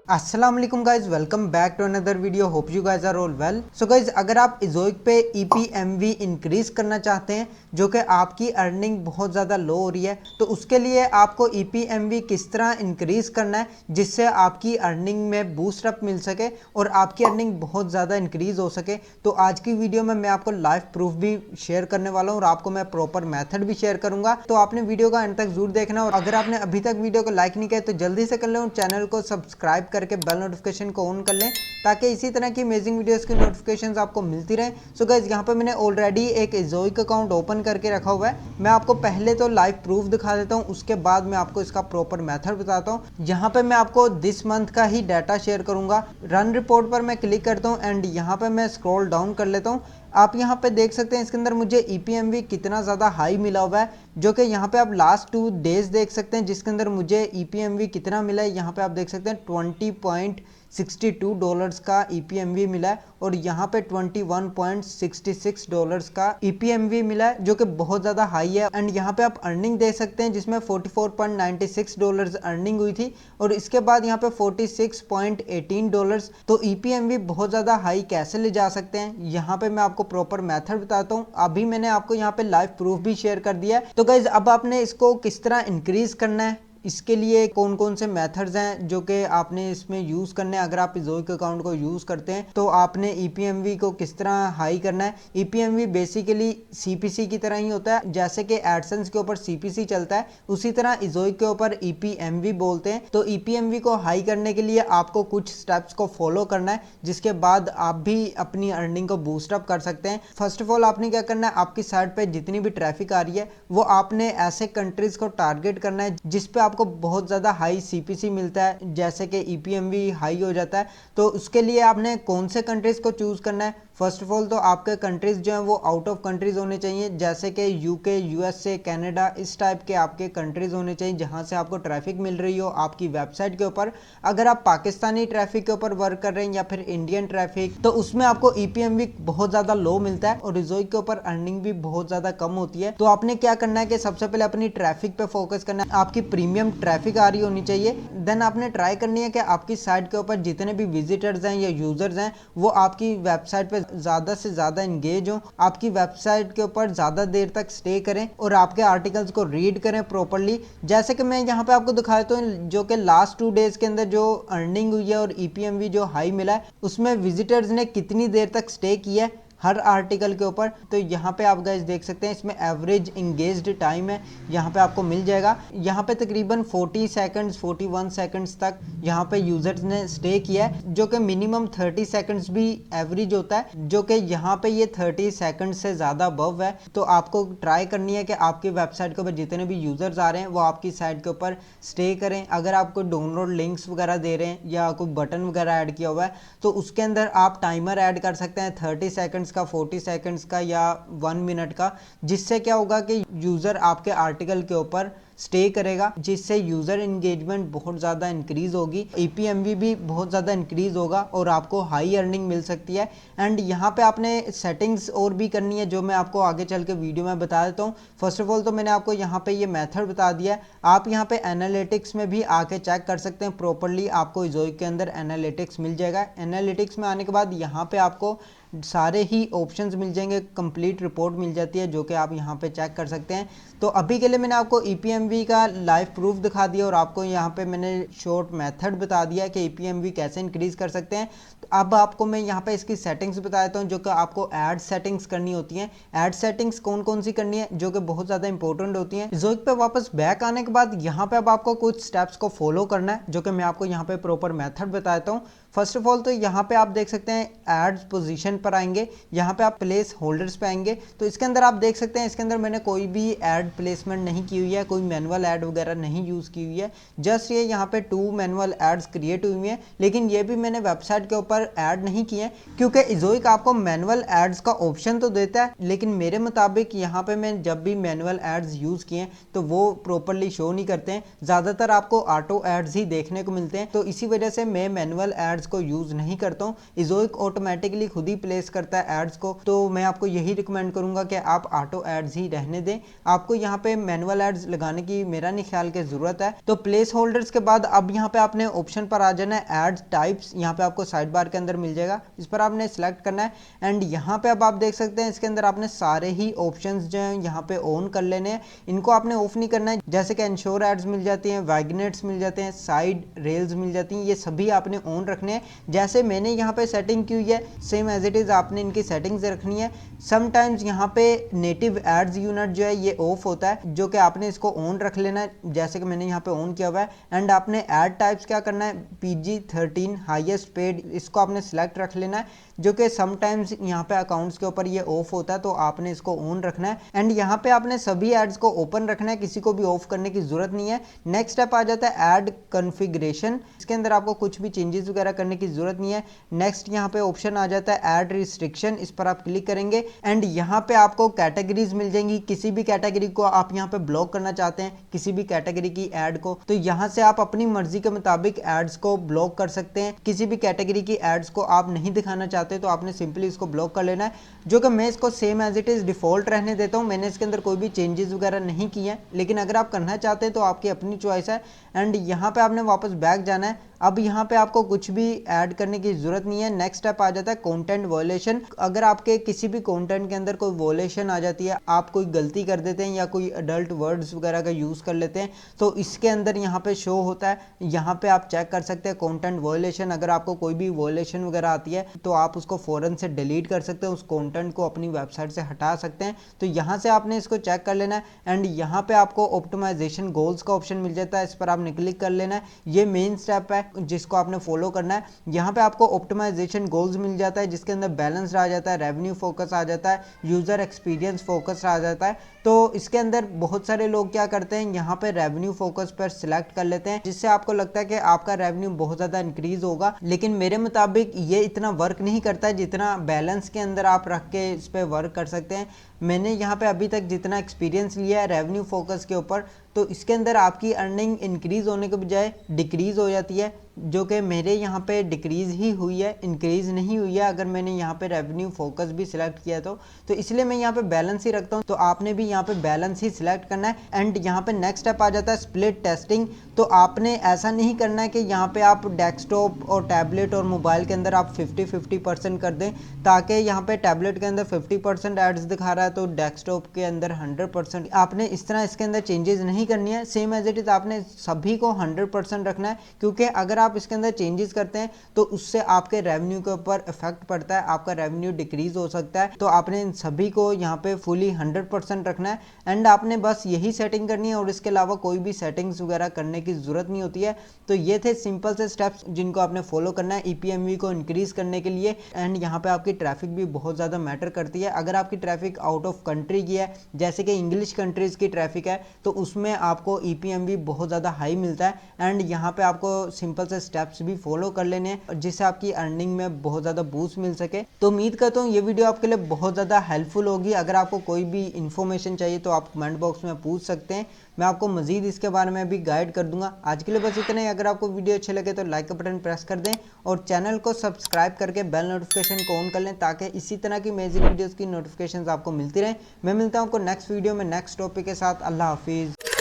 अस्सलाम वालेकुम guys, welcome back to another video. Hope you guys are all well. So guys, अगर आप इज़ोइक पे ईपीएमवी इंक्रीज करना चाहते हैं जो कि आपकी अर्निंग बहुत ज़्यादा लो हो रही है, तो उसके लिए आपको ईपीएमवी किस तरह इंक्रीज करना है जिससे आपकी अर्निंग में बूस्ट अप मिल सके और आपकी अर्निंग बहुत ज़्यादा इंक्रीज हो सके। तो आज की वीडियो में मैं आपको लाइव प्रूफ भी शेयर करने वाला हूँ और आपको मैं प्रॉपर मेथड भी शेयर करूंगा। तो आपने वीडियो का अंत तक जरूर देखना, और अगर आपने अभी तक वीडियो को लाइक नहीं किया तो जल्दी से कर लें और चैनल को सब्सक्राइब करके बेल नोटिफिकेशन को ऑन कर लें ताकि इसी तरह की अमेजिंग वीडियोस की नोटिफिकेशंस आपको मिलती रहे। सो गाइस, यहाँ पे मैंने ऑलरेडी एक इज़ोइक अकाउंट ओपन करके रखा हुआ है। मैं आपको पहले तो लाइव प्रूफ दिखा देता हूँ, उसके बाद मैं आपको इसका प्रॉपर मेथड बताता हूँ। यहाँ पे मैं आपको दिस मंथ का ही डाटा शेयर करूंगा। रन रिपोर्ट पर मैं क्लिक करता हूँ एंड यहाँ पे मैं स्क्रॉल डाउन कर लेता हूँ। आप यहाँ पे देख सकते हैं इसके अंदर मुझे ईपीएमवी कितना ज़्यादा हाई मिला हुआ है, जो कि यहाँ पे आप लास्ट 2 डेज देख सकते हैं जिसके अंदर मुझे ईपीएमवी कितना मिला है। यहाँ पे आप देख सकते हैं $20.62 का ईपीएमवी मिला है और यहाँ पे $21.66 का ईपीएमवी मिला है, जो कि बहुत ज़्यादा हाई है। एंड यहाँ पे आप अर्निंग दे सकते हैं जिसमें $44.96 अर्निंग हुई थी और इसके बाद यहाँ पे $46.18। तो ईपीएमवी बहुत ज़्यादा हाई कैसे ले जा सकते हैं, यहाँ पे मैं आपको प्रॉपर मेथड बताता हूँ। अभी मैंने आपको यहाँ पे लाइव प्रूफ भी शेयर कर दिया है। तो गाइज, अब आपने इसको किस तरह इंक्रीज करना है, इसके लिए कौन कौन से मेथड्स हैं जो कि आपने इसमें यूज़ करने हैं। अगर आप इज़ोइक अकाउंट को यूज़ करते हैं तो आपने ईपीएमवी को किस तरह हाई करना है। ईपीएमवी बेसिकली सीपीसी की तरह ही होता है, जैसे कि एडसेंस के ऊपर सीपीसी चलता है उसी तरह इज़ोइक के ऊपर ईपीएमवी बोलते हैं। तो ईपीएमवी को हाई करने के लिए आपको कुछ स्टेप्स को फॉलो करना है जिसके बाद आप भी अपनी अर्निंग को बूस्टअप कर सकते हैं। फर्स्ट ऑफ ऑल आपने क्या करना है, आपकी साइट पर जितनी भी ट्रैफिक आ रही है वो आपने ऐसे कंट्रीज को टारगेट करना है जिसपे आपको बहुत ज़्यादा हाई सीपीसी मिलता है, जैसे कि ईपीएमवी हाई हो जाता है। तो उसके लिए आपने कौन से कंट्रीज़ को चूज़ करना है। फर्स्ट ऑफ ऑल तो आपके कंट्रीज़ जो हैं वो आउट ऑफ कंट्रीज़ होने चाहिए, जैसे कि यूके, यूएसए, कनाडा, इस टाइप के आपके कंट्रीज़ होने चाहिए जहां से आपको ट्रैफिक मिल रही हो आपकी वेबसाइट के ऊपर। अगर आप पाकिस्तानी ट्रैफिक के ऊपर वर्क कर रहे हैं या फिर इंडियन ट्रैफिक, तो उसमें आपको ईपीएमवी बहुत ज़्यादा लो मिलता है और इज़ोइक के ऊपर अर्निंग भी बहुत ज़्यादा कम होती है। तो आपने क्या करना है कि सबसे पहले अपनी ट्रैफिक पे फोकस करना है। आपकी प्रीमियम ट्रैफिक आ रही होनी चाहिए। देन आपने ट्राई करनी है कि आपकी साइट के ऊपर जितने भी विजिटर्स हैं या यूजर्स हैं वो आपकी वेबसाइट पे ज़्यादा से ज़्यादा इंगेज हो, आपकी वेबसाइट के ऊपर ज़्यादा देर तक स्टे करें और आपके आर्टिकल्स को रीड करें प्रॉपरली। जैसे कि मैं यहाँ पे आपको दिखा देता हूँ जो कि लास्ट 2 डेज के अंदर जो अर्निंग हुई है और ईपीएमवी जो हाई मिला है उसमें विजिटर्स ने कितनी देर तक स्टे किया है हर आर्टिकल के ऊपर। तो यहाँ पे आप गाइस देख सकते हैं इसमें एवरेज इंगेज्ड टाइम है, यहाँ पे आपको मिल जाएगा। यहाँ पे तकरीबन 40 सेकंड्स 41 सेकंड्स तक यहाँ पे यूजर्स ने स्टे किया है, जो कि मिनिमम 30 सेकंड्स भी एवरेज होता है, जो कि यहाँ पे ये 30 सेकंड से ज़्यादा अबव है। तो आपको ट्राई करनी है कि आपकी वेबसाइट के ऊपर जितने भी यूजर्स आ रहे हैं वो आपकी साइट के ऊपर स्टे करें। अगर आपको डाउनलोड लिंक्स वगैरह दे रहे हैं या कोई बटन वगैरह ऐड किया हुआ है तो उसके अंदर आप टाइमर ऐड कर सकते हैं 30 सेकंड्स का, 40 सेकंड्स का या 1 मिनट का, जिससे क्या होगा कि यूज़र आपके आर्टिकल के ऊपर स्टे करेगा, जिससे यूज़र इंगेजमेंट बहुत ज़्यादा इंक्रीज होगी, ईपीएमवी भी बहुत ज़्यादा इंक्रीज होगा और आपको हाई अर्निंग मिल सकती है। एंड यहाँ पे आपने सेटिंग्स और भी करनी है जो मैं आपको आगे चल के वीडियो में बता देता हूँ। फर्स्ट ऑफ ऑल तो मैंने आपको यहाँ पे ये मेथड बता दिया है। आप यहाँ पे एनालिटिक्स में भी आके चेक कर सकते हैं प्रॉपरली, आपको इज़ोइक के अंदर एनालिटिक्स मिल जाएगा। एनालिटिक्स में आने के बाद यहाँ पे आपको सारे ही ऑप्शंस मिल जाएंगे, कंप्लीट रिपोर्ट मिल जाती है जो कि आप यहाँ पे चेक कर सकते हैं। तो अभी के लिए मैंने आपको ईपीएमवी का लाइव प्रूफ दिखा दिया और आपको यहाँ पे मैंने शॉर्ट मेथड बता दिया कि ईपीएमवी कैसे इंक्रीज कर सकते हैं। तो अब आपको मैं यहाँ पे इसकी सेटिंग्स बता देता हूँ जो कि आपको एड सेटिंग्स करनी होती हैं। एड सेटिंग्स कौन कौन सी करनी है जो कि बहुत ज़्यादा इंपॉर्टेंट होती हैं। इज़ोइक पे वापस बैक आने के बाद यहाँ पे अब आपको कुछ स्टेप्स को फॉलो करना है जो कि मैं आपको यहाँ पे प्रॉपर मेथड बता देता हूँ। फर्स्ट ऑफ ऑल तो यहाँ पे आप देख सकते हैं एड्स पोजीशन पर आएंगे, यहाँ पे आप प्लेस होल्डर्स पे आएंगे। तो इसके अंदर आप देख सकते हैं इसके अंदर मैंने कोई भी एड प्लेसमेंट नहीं की हुई है, कोई मैनुअल एड वगैरह नहीं यूज़ की हुई है। जस्ट ये यहाँ पे 2 मैनुअल एड्स क्रिएट हुई हैं, लेकिन ये भी मैंने वेबसाइट के ऊपर ऐड नहीं किए क्योंकि इज़ोइक आपको मैनुअल एड्स का ऑप्शन तो देता है, लेकिन मेरे मुताबिक यहाँ पे मैं जब भी मैनुअल एड्स यूज़ किए तो वो प्रॉपरली शो नहीं करते हैं, ज़्यादातर आपको ऑटो एड्स ही देखने को मिलते हैं। तो इसी वजह से मैं मैनुअल एड्स को यूज नहीं करता हूँ, इज़ोइक ऑटोमेटिकली खुद ही प्लेस करता है एड्स को। तो मैं आपको यही रिकमेंड करूंगा कि आप ऑटो एड्स ही रहने दें। आपको यहाँ पे मैनुअल एड्स लगाने की मेरा नहीं ख्याल के जरूरत है। तो प्लेस होल्डर्स के बाद अब यहाँ पे आपने ऑप्शन पर आ जाना है एड टाइप्स, यहाँ पे आपको साइड बार के अंदर मिल जाएगा, इस पर आपने सिलेक्ट करना है। एंड यहाँ पे अब आप देख सकते हैं इसके अंदर आपने सारे ही ऑप्शंस जो हैं यहाँ पे ऑन कर लेने हैं, इनको आपने ऑफ नहीं करना है। जैसे कि इंश्योर एड्स मिल जाती हैं, वैगनेट्स मिल जाते हैं, साइड रेल्स मिल जाती हैं, ये सभी आपने ऑन रखने हैं। जैसे मैंने यहाँ पे सेटिंग की हुई है सेम एज इट इज आपने इनकी सेटिंग्स रखनी है। समटाइम्स यहाँ पे नेटिव एड्स यूनिट जो है ये ऑफ होता है, जो कि आपने इसको ऑन रख लेना है, जैसे कि मैंने यहाँ पे ऑन किया हुआ है। एंड आपने एड टाइप्स क्या करना है, PG-13 हाईएस्ट पेड, इसको आपने सिलेक्ट रख लेना है, जो कि समटाइम्स यहाँ पे अकाउंट्स के ऊपर ये ऑफ होता है, तो आपने इसको ऑन रखना है। एंड यहाँ पे आपने सभी एड्स को ओपन रखना है, किसी को भी ऑफ करने की जरूरत नहीं है। नेक्स्ट स्टेप आ जाता है एड कॉन्फ़िगरेशन, इसके अंदर आपको कुछ भी चेंजेस वगैरह करने की जरूरत नहीं है। नेक्स्ट यहाँ पे ऑप्शन आ जाता है एड रिस्ट्रिक्शन, इस पर आप क्लिक करेंगे एंड यहाँ पे आपको कैटेगरीज मिल जाएंगी। किसी भी कैटेगरी को आप यहाँ पे ब्लॉक करना चाहते हैं, किसी भी कैटेगरी की एड को, तो यहाँ से आप अपनी मर्जी के मुताबिक एड्स को ब्लॉक कर सकते हैं। किसी भी कैटेगरी की एड्स को आप नहीं दिखाना चाहते तो आपने सिंपली इसको ब्लॉक कर लेना है, जो कि मैं इसको same as it is default रहने देता हूँ। मैंने इसके अंदर कोई भी चेंजेस वगैरह नहीं किए हैं, लेकिन अगर आप करना चाहते हैं तो आपकी अपनी चॉइस है। एंड यहाँ पे आपने वापस बैक जाना है। अब यहाँ पे आपको कुछ भी ऐड करने की जरूरत नहीं है। नेक्स्ट स्टेप आ जाता है कंटेंट वॉयलेशन। अगर आपके किसी भी कंटेंट के अंदर कोई वॉयलेशन आ जाती है, आप कोई गलती कर देते हैं या कोई अडल्ट वर्ड्स वगैरह का यूज कर लेते हैं, तो इसके अंदर यहाँ पे शो होता है। यहाँ पे आप चेक कर सकते हैं कंटेंट वॉयलेशन। अगर आपको कोई भी वॉयलेशन वगैरह आती है तो आप उसको फौरन से डिलीट कर सकते हैं, उस कंटेंट को अपनी वेबसाइट से हटा सकते हैं। तो यहाँ से आपने इसको चेक कर लेना है। एंड यहाँ पे आपको ऑप्टिमाइजेशन गोल्स का ऑप्शन मिल जाता है, इस पर आपने क्लिक कर लेना है। ये मेन स्टेप है जिसको आपने फॉलो करना है। यहाँ पे आपको ऑप्टिमाइजेशन गोल्स मिल जाता है, जिसके अंदर बैलेंस आ जाता है, रेवेन्यू फोकस आ जाता है, यूजर एक्सपीरियंस फोकस आ जाता है। तो इसके अंदर बहुत सारे लोग क्या करते हैं, यहाँ पे रेवेन्यू फोकस पर सिलेक्ट कर लेते हैं, जिससे आपको लगता है कि आपका रेवेन्यू बहुत ज्यादा इंक्रीज होगा, लेकिन मेरे मुताबिक ये इतना वर्क नहीं करता है जितना बैलेंस के अंदर आप रख के इस पे वर्क कर सकते हैं। मैंने यहाँ पे अभी तक जितना एक्सपीरियंस लिया है रेवेन्यू फोकस के ऊपर, तो इसके अंदर आपकी अर्निंग इंक्रीज होने के बजाय डिक्रीज हो जाती है, जो कि मेरे यहाँ पे डिक्रीज ही हुई है, इंक्रीज नहीं हुई है अगर मैंने यहाँ पे रेवेन्यू फोकस भी सिलेक्ट किया तो इसलिए मैं यहाँ पे बैलेंस ही रखता हूँ। तो आपने भी यहाँ पे बैलेंस ही सिलेक्ट करना है। एंड यहाँ पे नेक्स्ट स्टेप आ जाता है स्प्लिट टेस्टिंग। तो आपने ऐसा नहीं करना है कि यहाँ पे आप डेस्कटॉप और टैबलेट और मोबाइल के अंदर आप 50-50% कर दें, ताकि यहाँ पे टैबलेट के अंदर 50% एड्स दिखा रहा है तो डेस्कटॉप के अंदर 100%। आपने इस तरह इसके अंदर चेंजेस नहीं करनी है, सेम एज इट इज आपने सभी को 100% रखना है, क्योंकि अगर आप इसके अंदर चेंजेस करते हैं तो उससे आपके रेवेन्यू के ऊपर इफेक्ट पड़ता है, आपका रेवेन्यू डिक्रीज हो सकता है। तो आपने इन सभी को यहाँ पे फुली 100% रखना है। एंड आपने बस यही सेटिंग करनी है और इसके अलावा कोई भी सेटिंग्स वगैरह करने की जरूरत नहीं होती है। तो ये थे सिंपल से स्टेप्स जिनको आपने फॉलो करना है ईपीएमवी को इंक्रीज करने के लिए। एंड यहाँ पे आपकी ट्रैफिक भी बहुत ज़्यादा मैटर करती है। अगर आपकी ट्रैफिक आउट ऑफ कंट्री की है, जैसे कि इंग्लिश कंट्रीज की ट्रैफिक है, तो उसमें आपको ईपीएमवी बहुत ज़्यादा हाई मिलता है। एंड यहाँ पे आपको सिंपल से स्टेप्स भी फॉलो कर लेने हैं जिससे आपकी अर्निंग में बहुत ज़्यादा बूस्ट मिल सके। तो उम्मीद करता हूँ ये वीडियो आपके लिए बहुत ज़्यादा हेल्पफुल होगी। अगर आपको कोई भी इन्फॉर्मेशन चाहिए तो आप कमेंट बॉक्स में पूछ सकते हैं, मैं आपको मजीद इसके बारे में भी गाइड कर दूंगा। आज के लिए बस इतना ही। अगर आपको वीडियो अच्छे लगे तो लाइक का बटन प्रेस कर दें और चैनल को सब्सक्राइब करके बेल नोटिफिकेशन को ऑन कर लें, ताकि इसी तरह की अमेजिंग वीडियोस की नोटिफिकेशंस आपको मिलती रहें। मैं मिलता हूं आपको नेक्स्ट वीडियो में नेक्स्ट टॉपिक के साथ। अल्लाह हाफिज़।